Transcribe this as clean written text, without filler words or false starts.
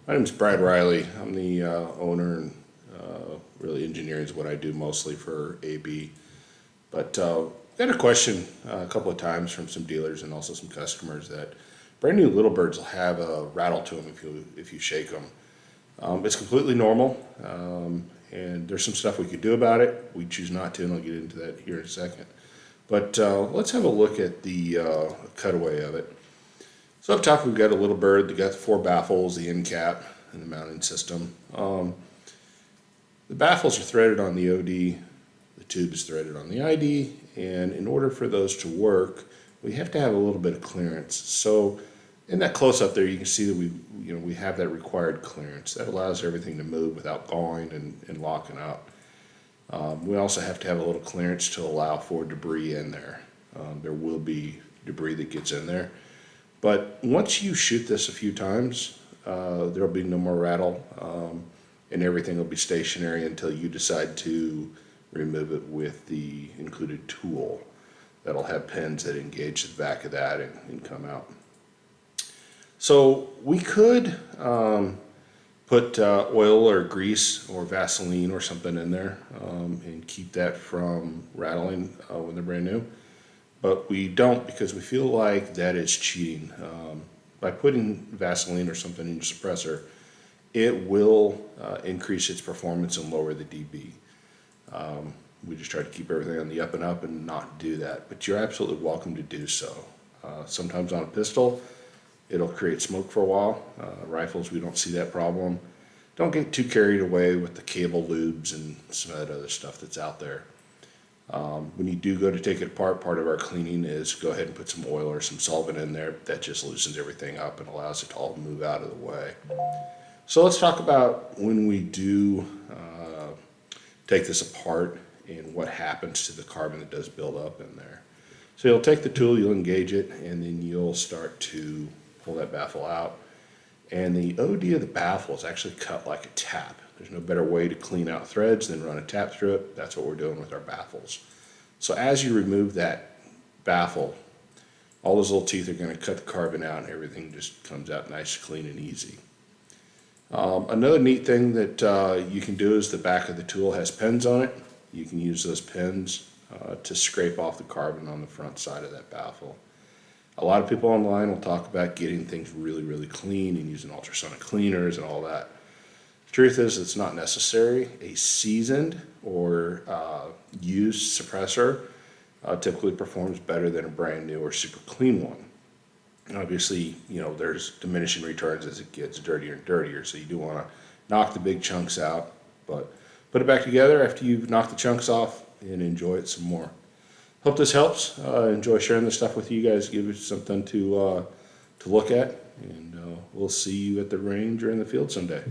My name's Brad Riley. I'm the owner and really engineering is what I do mostly for AB. But I had a question a couple of times from some dealers and also some customers that brand new LittleBirds will have a rattle to them if you shake them. It's completely normal, and there's some stuff we could do about it. We choose not to, and I'll get into that here in a second. But let's have a look at the cutaway of it. So up top we've got a LittleBird. They got the 4 baffles, the end cap, and the mounting system. The baffles are threaded on the OD, the tube is threaded on the ID, and in order for those to work, we have to have a little bit of clearance. So in that close-up there, you can see that we have that required clearance. That allows everything to move without gawing and locking up. We also have to have a little clearance to allow for debris in there. There will be debris that gets in there. But once you shoot this a few times, there'll be no more rattle, and everything will be stationary until you decide to remove it with the included tool. That'll have pins that engage the back of that and come out. So we could put oil or grease or Vaseline or something in there and keep that from rattling when they're brand new. But we don't, because we feel like that is cheating. By putting Vaseline or something in your suppressor, it will increase its performance and lower the dB. We just try to keep everything on the up and up and not do that, but you're absolutely welcome to do so. Sometimes on a pistol, it'll create smoke for a while. Rifles, we don't see that problem. Don't get too carried away with the cable lubes and some of that other stuff that's out there. When you do go to take it apart, part of our cleaning is go ahead and put some oil or some solvent in there. That just loosens everything up and allows it to all move out of the way. So let's talk about when we do take this apart and what happens to the carbon that does build up in there. So you'll take the tool, you'll engage it, and then you'll start to pull that baffle out. And the OD of the baffle is actually cut like a tap. There's no better way to clean out threads than run a tap through it. That's what we're doing with our baffles. So as you remove that baffle, all those little teeth are going to cut the carbon out and everything just comes out nice, clean, and easy. Another neat thing that you can do is the back of the tool has pins on it. You can use those pins to scrape off the carbon on the front side of that baffle. A lot of people online will talk about getting things really, really clean and using ultrasonic cleaners and all that. The truth is it's not necessary. A seasoned or used suppressor typically performs better than a brand new or super clean one. Obviously, there's diminishing returns as it gets dirtier and dirtier, so you do want to knock the big chunks out, but put it back together after you've knocked the chunks off and enjoy it some more. Hope this helps. Enjoy sharing this stuff with you guys. Give it something to look at, and we'll see you at the range or in the field someday.